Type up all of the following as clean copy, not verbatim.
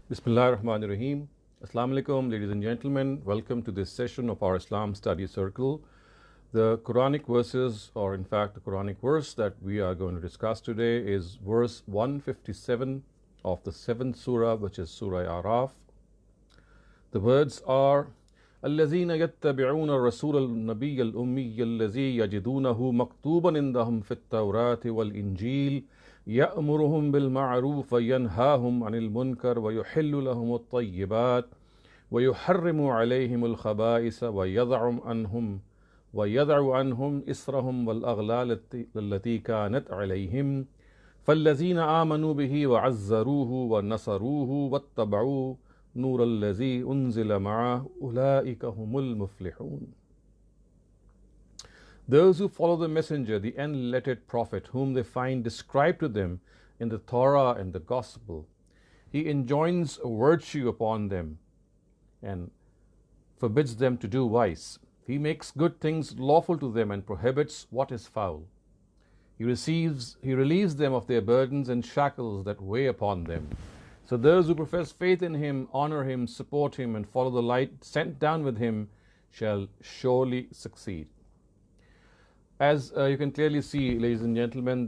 Bismillah ar-Rahman ar-Rahim. Assalamu alaikum, ladies and gentlemen. Welcome to this session of our Islam Study Circle. The Quranic verses, or in fact, the Quranic verse that we are going to discuss today is verse 157 of the 7th surah, which is Surah Araf. The words are الذين يتبعون الرسول النبي الأمي الذي يجدونه مكتوبا عندهم في التوراة والإنجيل يأمرهم بالمعروف وينهاهم عن المنكر ويحل لهم الطيبات ويحرم عليهم الخبائث ويضع عنهم إسرهم والأغلال التي كانت عليهم فالذين آمنوا به وعزروه ونصروه واتبعوا نور الذي أنزل معه أولئك هم المفلحون. Those who follow the messenger, the unlettered prophet, whom they find described to them in the Torah and the Gospel, he enjoins virtue upon them and forbids them to do vice. He makes good things lawful to them and prohibits what is foul. He relieves them of their burdens and shackles that weigh upon them. So those who profess faith in him, honor him, support him, and follow the light sent down with him shall surely succeed. As you can clearly see, ladies and gentlemen,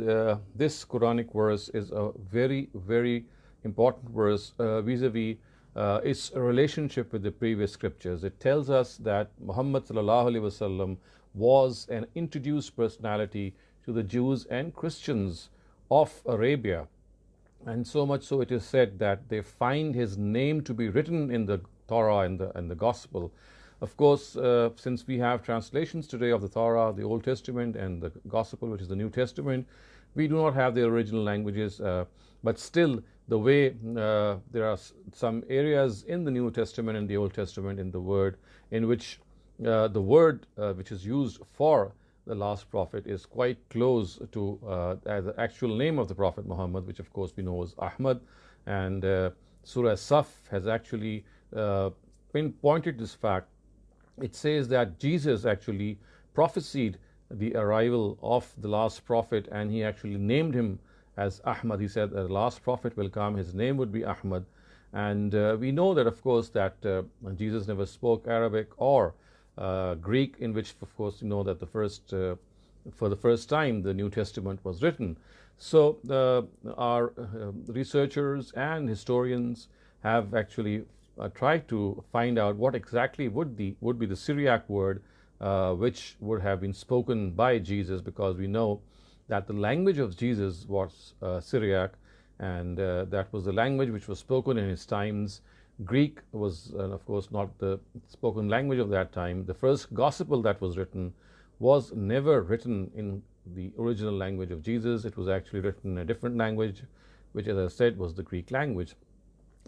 this Quranic verse is a very, very important verse vis-a-vis its relationship with the previous scriptures. It tells us that Muhammad sallallahu alaihi wasallam was an introduced personality to the Jews and Christians of Arabia. And so much so it is said that they find his name to be written in the Torah and the Gospel. Of course, since we have translations today of the Torah, the Old Testament, and the Gospel, which is the New Testament, we do not have the original languages, but still the way there are some areas in the New Testament and the Old Testament in the word in which the word which is used for the last prophet is quite close to the actual name of the Prophet Muhammad, which of course we know is Ahmed. And Surah Saf has actually pinpointed this fact. It says that Jesus actually prophesied the arrival of the last prophet, and he actually named him as Ahmad. He said that the last prophet will come, his name would be Ahmad. And we know that, of course, that Jesus never spoke Arabic or Greek, in which, of course, you know that for the first time the New Testament was written. So our researchers and historians have actually tried to find out what exactly would be the Syriac word which would have been spoken by Jesus, because we know that the language of Jesus was Syriac, and that was the language which was spoken in his times. Greek was, of course, not the spoken language of that time. The first gospel that was written was never written in the original language of Jesus. It was actually written in a different language, which, as I said, was the Greek language.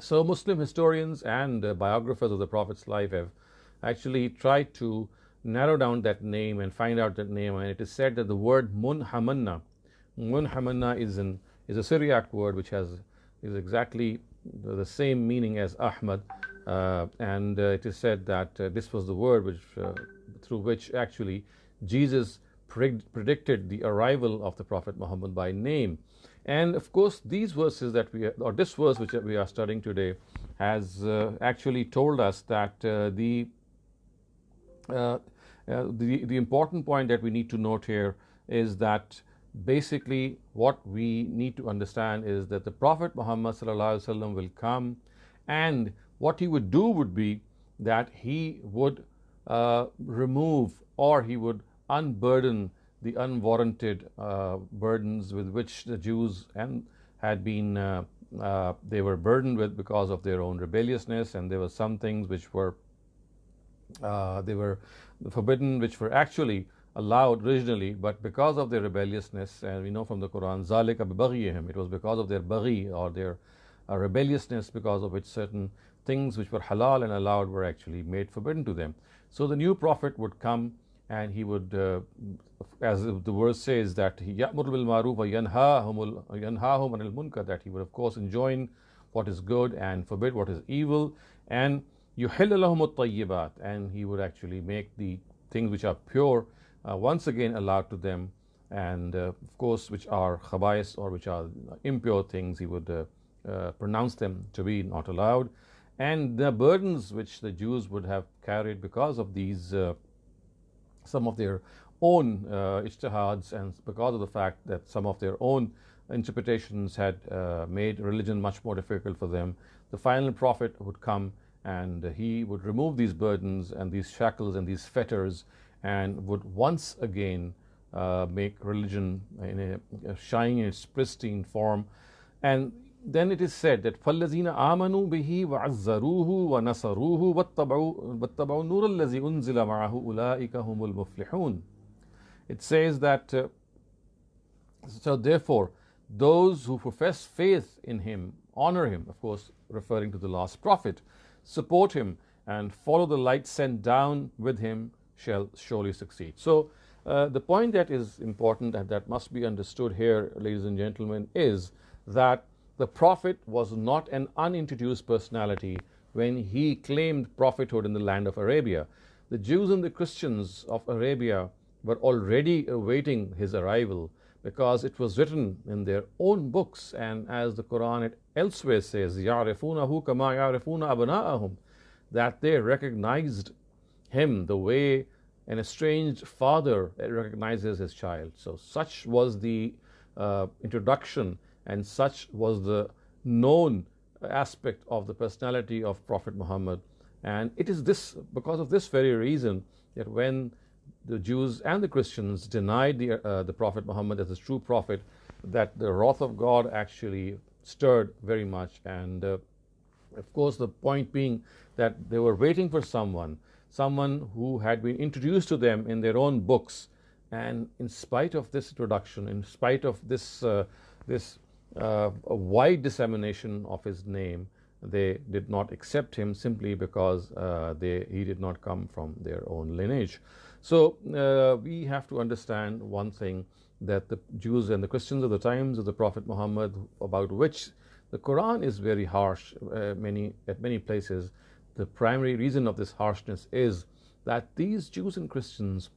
So Muslim historians and biographers of the Prophet's life have actually tried to narrow down that name and find out that name. And it is said that the word Munhamanna is a Syriac word which is exactly the same meaning as Ahmad, and it is said that this was the word through which actually Jesus predicted the arrival of the Prophet Muhammad by name. And of course, these verses or this verse which we are studying today has actually told us that the important point that we need to note here is that basically what we need to understand is that the Prophet Muhammad ﷺ will come, and what he would do would be that he would remove, or he would unburden the unwarranted burdens with which the Jews had been they were burdened with because of their own rebelliousness. And there were some things which were they were forbidden, which were actually allowed originally, but because of their rebelliousness, and we know from the Quran, ذَلِكَ بِبَغْيِهِمْ, it was because of their baghi, or their rebelliousness, because of which certain things which were halal and allowed were actually made forbidden to them. So the new prophet would come, and he would, as the verse says, that he يَأْمُرُ بِالْمَعْرُوفِ وَيَنْهَاهُمْ عَنِ الْمُنْكَرِ, that he would of course enjoin what is good and forbid what is evil, and يُحِلُّ لَهُمُ الطَّيِّبَاتِ, and he would actually make the things which are pure once again allowed to them, and of course which are khabais, or which are impure things, he would pronounced them to be not allowed, and the burdens which the Jews would have carried because of these some of their own ijtihads, and because of the fact that some of their own interpretations had made religion much more difficult for them. The final prophet would come and he would remove these burdens and these shackles and these fetters, and would once again make religion in shine in its pristine form. And then it is said that فَالَّذِينَ آمَنُوا بِهِ وَعَزَّرُوهُ وَنَصَرُوهُ وَاتَّبَعُوا النُّورَ الَّذِي أُنزِلَ مَعَهُ أُولَٰئِكَ هُمُ الْمُفْلِحُونَ. It says that, so therefore, those who profess faith in him, honor him, of course referring to the last prophet, support him and follow the light sent down with him shall surely succeed. So the point that is important and that must be understood here, ladies and gentlemen, is that the prophet was not an unintroduced personality when he claimed prophethood in the land of Arabia. The Jews and the Christians of Arabia were already awaiting his arrival, because it was written in their own books, and as the Quran elsewhere says, يَعْرِفُونَهُ كَمَا يَعْرِفُونَ أَبْنَاءَهُم, that they recognized him the way an estranged father recognizes his child. So such was the introduction, and such was the known aspect of the personality of Prophet Muhammad. And it is this, because of this very reason, that when the Jews and the Christians denied the Prophet Muhammad as a true prophet, that the wrath of God actually stirred very much. And of course, the point being that they were waiting for someone who had been introduced to them in their own books. And in spite of this introduction, in spite of this wide dissemination of his name, they did not accept him simply because he did not come from their own lineage. So we have to understand one thing, that the Jews and the Christians of the times of the Prophet Muhammad, about which the Quran is very harsh at many places, the primary reason of this harshness is that these Jews and Christians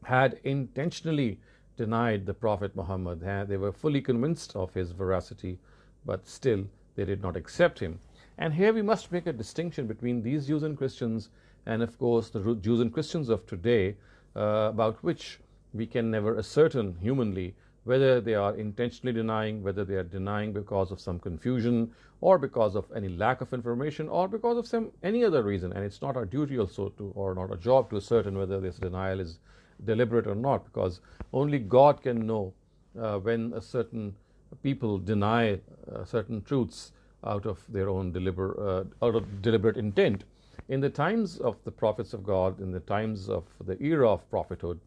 had intentionally denied the Prophet Muhammad. They were fully convinced of his veracity, but still they did not accept him. And here we must make a distinction between these Jews and Christians and of course the Jews and Christians of today, about which we can never ascertain humanly whether they are intentionally denying, whether they are denying because of some confusion, or because of any lack of information, or because of any other reason. And it's not our duty also or not our job to ascertain whether this denial is deliberate or not, because only God can know when a certain people deny certain truths out of their own deliberate intent. In the times of the prophets of God, in the times of the era of prophethood,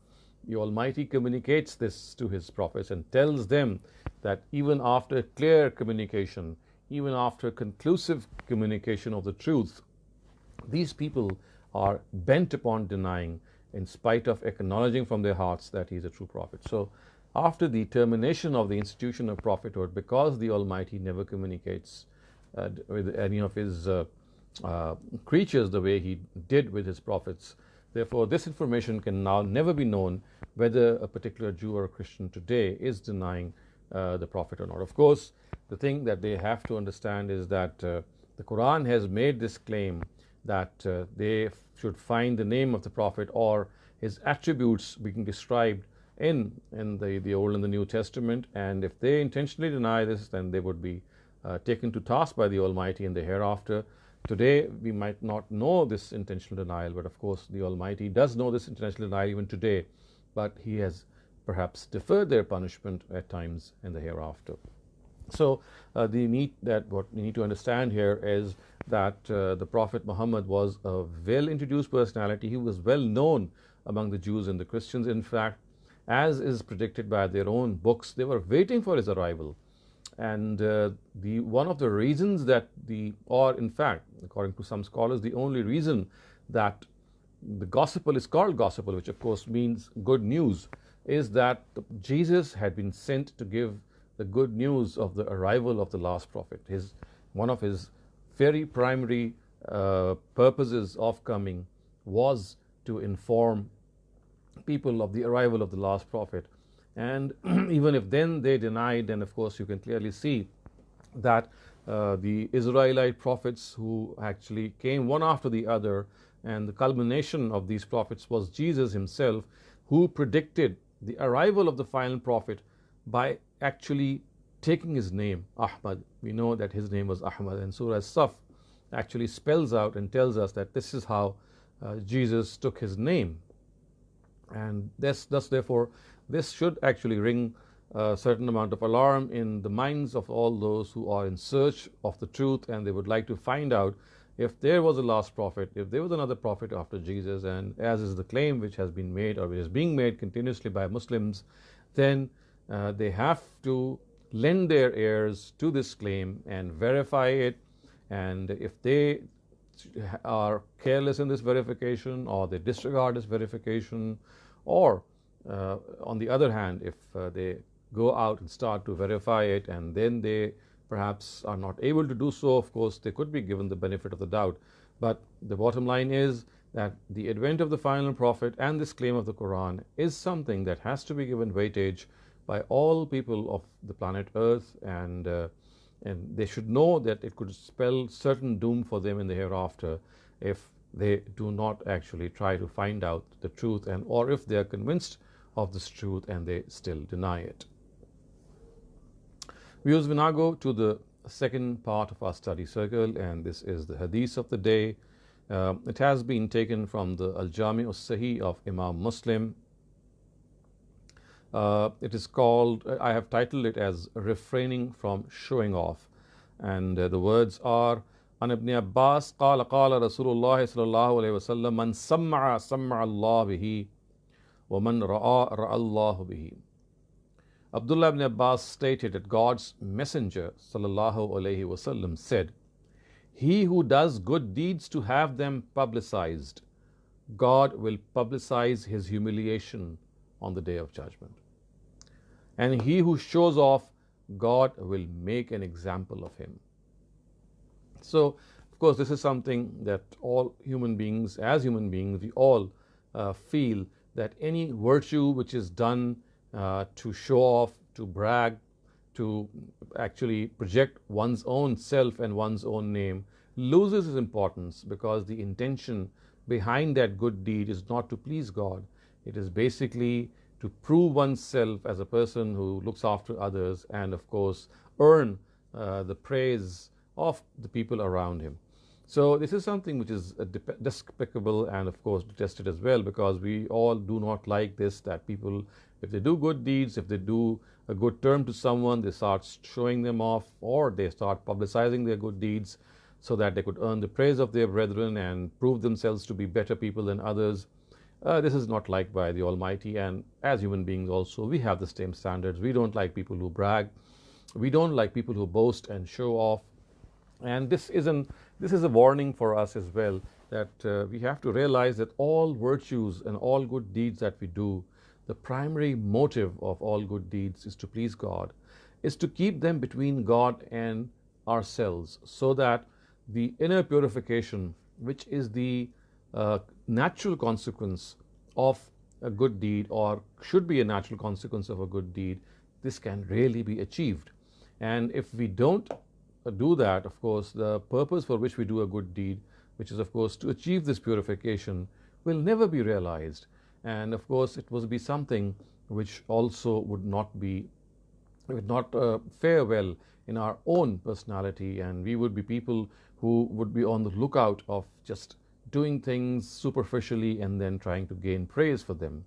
the Almighty communicates this to his prophets and tells them that even after clear communication, even after conclusive communication of the truth, these people are bent upon denying, in spite of acknowledging from their hearts that he is a true prophet. So after the termination of the institution of prophethood, because the Almighty never communicates with any of his creatures the way he did with his prophets, therefore this information can now never be known whether a particular Jew or a Christian today is denying the prophet or not. Of course, the thing that they have to understand is that the Quran has made this claim that they should find the name of the prophet or his attributes being described in the Old and the New Testament, and if they intentionally deny this, then they would be taken to task by the Almighty in the hereafter. Today we might not know this intentional denial, but of course the Almighty does know this intentional denial even today, but he has perhaps deferred their punishment at times in the hereafter. So what we need to understand here is that the Prophet Muhammad was a well introduced personality. He was well known among the Jews and the Christians. In fact, as is predicted by their own books, they were waiting for his arrival. And one of the reasons or in fact, according to some scholars, the only reason that the gospel is called gospel, which of course means good news, is that Jesus had been sent to give the good news of the arrival of the last prophet. One of his very primary purposes of coming was to inform people of the arrival of the last prophet. And even if then they denied, then of course you can clearly see that the Israelite prophets who actually came one after the other, and the culmination of these prophets was Jesus himself, who predicted the arrival of the final prophet by actually taking his name, Ahmad. We know that his name was Ahmad, and Surah Saf actually spells out and tells us that this is how Jesus took his name. And thus, therefore, this should actually ring a certain amount of alarm in the minds of all those who are in search of the truth, and they would like to find out if there was a last prophet, if there was another prophet after Jesus, and as is the claim which has been made or which is being made continuously by Muslims, then they have to lend their ears to this claim and verify it. And if they are careless in this verification, or they disregard this verification, or on the other hand, if they go out and start to verify it and then they perhaps are not able to do so, of course they could be given the benefit of the doubt. But the bottom line is that the advent of the final prophet and this claim of the Quran is something that has to be given weightage by all people of the planet Earth, and they should know that it could spell certain doom for them in the hereafter if they do not actually try to find out the truth, and or if they are convinced of this truth and they still deny it. We now go to the second part of our study circle, and this is the hadith of the day. It has been taken from the Al-Jami As-Sahih of Imam Muslim. It is called, I have titled it as Refraining from Showing Off, and the words are: An Ibn Abbas قال قال رسول الله صلى الله عليه وسلم من سمع سمع الله به ومن رأى رأى الله به. Abdullah ibn Abbas stated that God's Messenger sallallahu alaihi wasallam said, "He who does good deeds to have them publicized, God will publicize his humiliation on the day of judgment. And he who shows off, God will make an example of him." So, of course, this is something that all human beings, as human beings, we all feel that any virtue which is done to show off, to brag, to actually project one's own self and one's own name loses its importance, because the intention behind that good deed is not to please God. It is basically to prove oneself as a person who looks after others and, of course, earn the praise of the people around him. So this is something which is despicable and, of course, detested as well, because we all do not like this, that people, if they do good deeds, if they do a good turn to someone, they start showing them off, or they start publicizing their good deeds so that they could earn the praise of their brethren and prove themselves to be better people than others. This is not liked by the Almighty, and as human beings also, we have the same standards. We don't like people who brag. We don't like people who boast and show off. And this is a warning for us as well, that we have to realize that all virtues and all good deeds that we do, the primary motive of all good deeds is to please God, is to keep them between God and ourselves, so that the inner purification, which is the natural consequence of a good deed, or should be a natural consequence of a good deed, this can really be achieved. And if we don't do that, of course, the purpose for which we do a good deed, which is, of course, to achieve this purification, will never be realized. And, of course, it will be something which also would not fare well in our own personality, and we would be people who would be on the lookout of just doing things superficially and then trying to gain praise for them.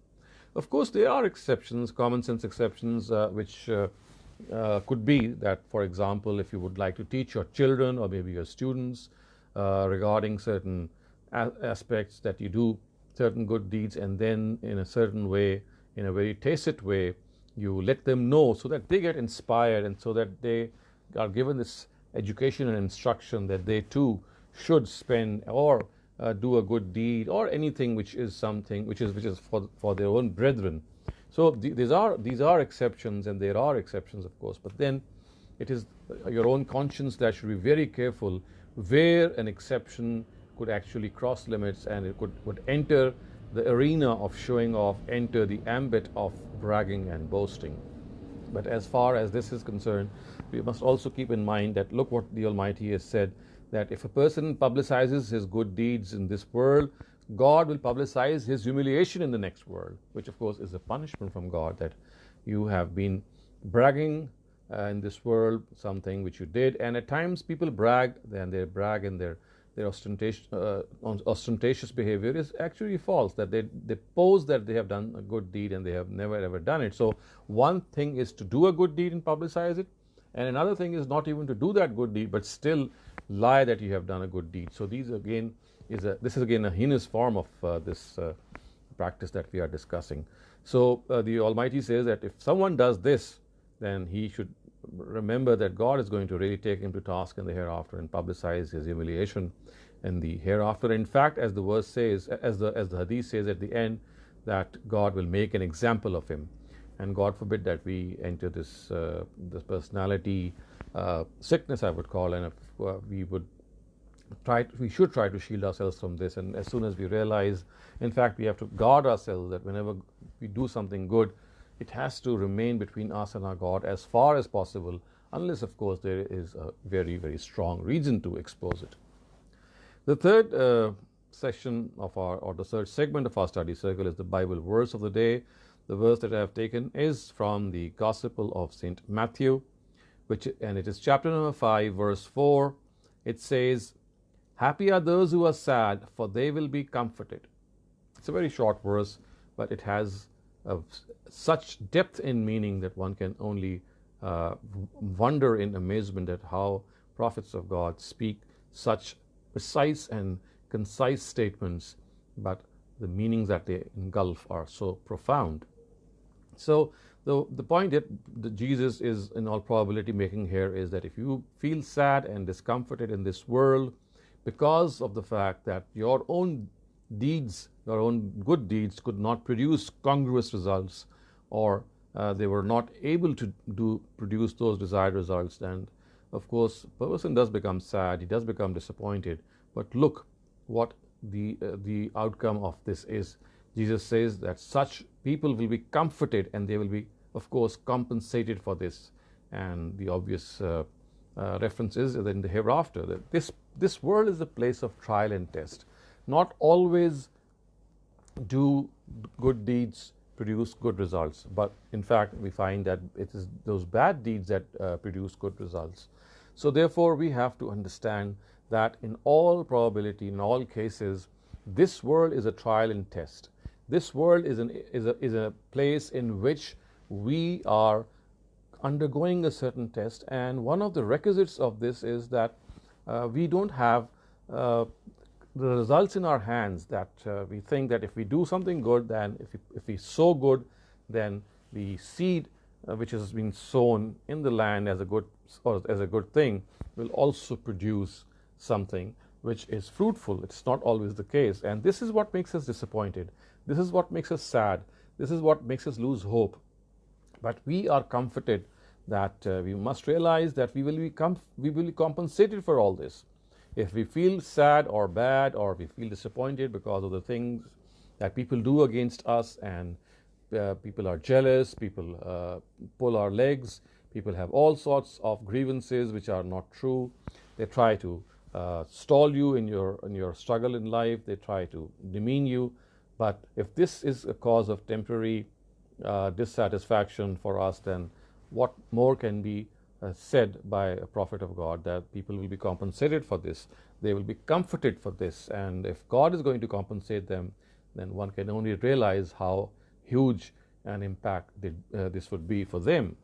Of course, there are exceptions, common sense exceptions, which could be that, for example, if you would like to teach your children or maybe your students regarding certain aspects, that you do certain good deeds, and then in a certain way, in a very tacit way, you let them know so that they get inspired, and so that they are given this education and instruction that they too should spend or do a good deed, or anything which is something which is for their own brethren. So these are exceptions, and there are exceptions, of course, but then it is your own conscience that should be very careful where an exception could actually cross limits, and it would enter the arena of showing off, enter the ambit of bragging and boasting. But as far as this is concerned, we must also keep in mind that look what the Almighty has said, that if a person publicizes his good deeds in this world, God will publicize his humiliation in the next world, which of course is a punishment from God, that you have been bragging in this world something which you did. And at times people brag, and they brag in their ostentatious behavior is actually false, that they pose that they have done a good deed and they have never ever done it. So one thing is to do a good deed and publicize it, and another thing is not even to do that good deed but still lie that you have done a good deed. So this is again a heinous form of this practice that we are discussing. So the Almighty says that if someone does this, then he should remember that God is going to really take him to task in the hereafter and publicize his humiliation in the hereafter. In fact, as the verse says, as the hadith says at the end, that God will make an example of him. And God forbid that we enter this personality sickness, I would call, and if we should try to shield ourselves from this. And as soon as we realize, in fact, we have to guard ourselves that whenever we do something good, it has to remain between us and our God as far as possible, unless of course there is a very, very strong reason to expose it. The third section of the third segment of our study circle is the Bible verse of the day. The verse that I have taken is from the Gospel of St. Matthew, and it is chapter number 5, verse 4. It says, "Happy are those who are sad, for they will be comforted." It's a very short verse, but it has such depth in meaning that one can only wonder in amazement at how prophets of God speak such precise and concise statements, but the meanings that they engulf are so profound. So the point that Jesus is in all probability making here is that if you feel sad and discomforted in this world because of the fact that your own deeds, your own good deeds could not produce congruous results, or they were not able to produce those desired results, then of course a person does become sad, he does become disappointed. But look what the outcome of this is. Jesus says that such people will be comforted and they will be, of course, compensated for this. And the obvious reference is in the hereafter, that this world is a place of trial and test. Not always do good deeds produce good results, but in fact we find that it is those bad deeds that produce good results. So therefore we have to understand that in all probability, in all cases, this world is a trial and test. This world is a place in which we are undergoing a certain test, and one of the requisites of this is that we don't have the results in our hands, that we think that if we do something good, then if we sow good, then the seed which has been sown in the land as a good thing will also produce something which is fruitful. It's not always the case, and this is what makes us disappointed. This is what makes us sad. This is what makes us lose hope. But we are comforted that we must realize that we will be compensated for all this. If we feel sad or bad, or we feel disappointed because of the things that people do against us, and people are jealous, people pull our legs, people have all sorts of grievances which are not true. They try to stall you in your struggle in life. They try to demean you. But if this is a cause of temporary dissatisfaction for us, then what more can be said by a prophet of God, that people will be compensated for this, they will be comforted for this. And if God is going to compensate them, then one can only realize how huge an impact this would be for them.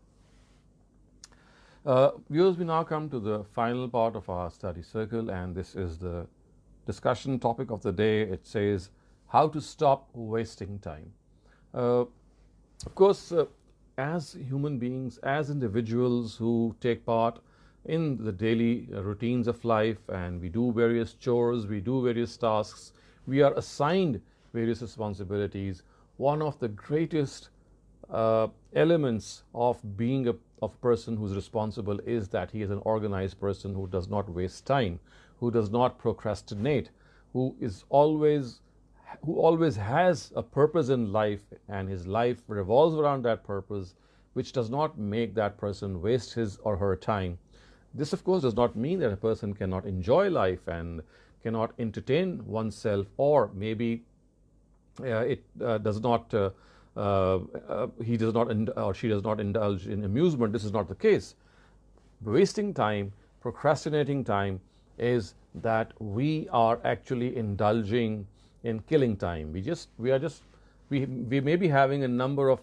Viewers, we now come to the final part of our study circle, and this is the discussion topic of the day. It says, how to stop wasting time. Of course, as human beings, as individuals who take part in the daily routines of life, and we do various chores, we do various tasks, we are assigned various responsibilities. One of the greatest elements of being a person who's responsible is that he is an organized person who does not waste time, who does not procrastinate, who always has a purpose in life, and his life revolves around that purpose, which does not make that person waste his or her time. This, of course, does not mean that a person cannot enjoy life and cannot entertain oneself, or maybe it does not, he does not, or she does not indulge in amusement. This is not the case. Wasting time, procrastinating time, is that we are actually indulging in killing time. We may be having a number of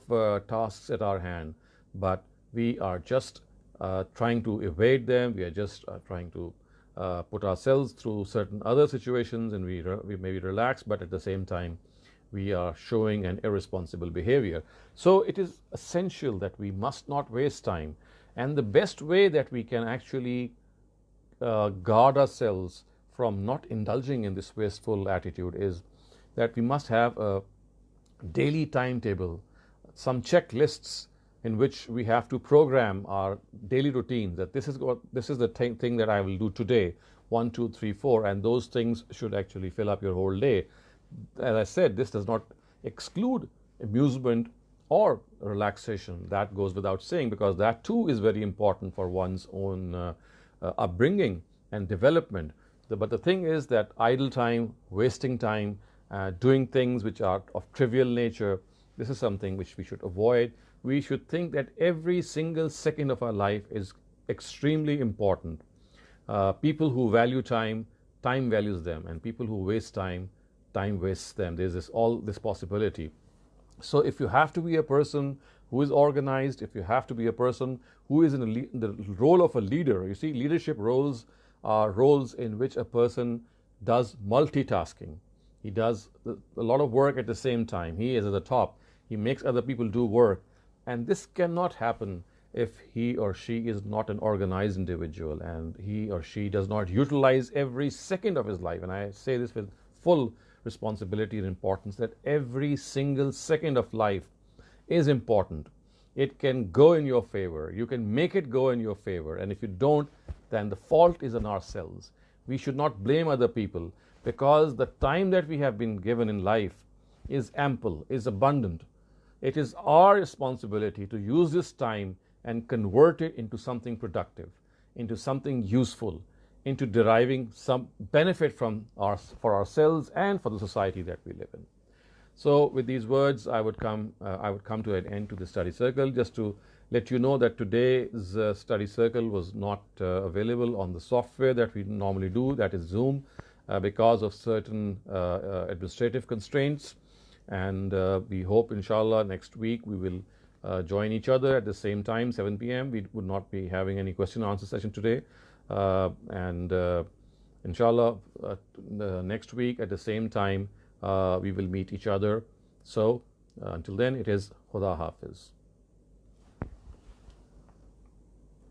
tasks at our hand, but we are just trying to evade them. We are just trying to put ourselves through certain other situations, and we may be relaxed, but at the same time we are showing an irresponsible behavior. So it is essential that we must not waste time, and the best way that we can actually guard ourselves from not indulging in this wasteful attitude is that we must have a daily timetable, some checklists in which we have to program our daily routine, that this is the thing that I will do today, 1, 2, 3, 4, and those things should actually fill up your whole day. As I said, this does not exclude amusement or relaxation. That goes without saying, because that too is very important for one's own upbringing and development. But the thing is that idle time, wasting time, doing things which are of trivial nature, this is something which we should avoid. We should think that every single second of our life is extremely important. People who value time, time values them, and people who waste time, time wastes them. There's all this possibility. So if you have to be a person who is organized, if you have to be a person who is in the role of a leader, you see, leadership roles are roles in which a person does multitasking. He does a lot of work at the same time. He is at the top. He makes other people do work. And this cannot happen if he or she is not an organized individual and he or she does not utilize every second of his life. And I say this with full responsibility and importance, that every single second of life is important. It can go in your favor. You can make it go in your favor. And if you don't, then the fault is on ourselves. We should not blame other people, because the time that we have been given in life is ample, is abundant. It is our responsibility to use this time and convert it into something productive, into something useful, into deriving some benefit for ourselves and for the society that we live in. So with these words, I would come to an end to the study circle. Just to let you know that today's study circle was not available on the software that we normally do, that is Zoom, because of certain administrative constraints. And we hope, inshallah, next week we will join each other at the same time, 7 p.m. We would not be having any question and answer session today. Inshallah, next week at the same time, we will meet each other. So until then, it is Khuda Hafiz.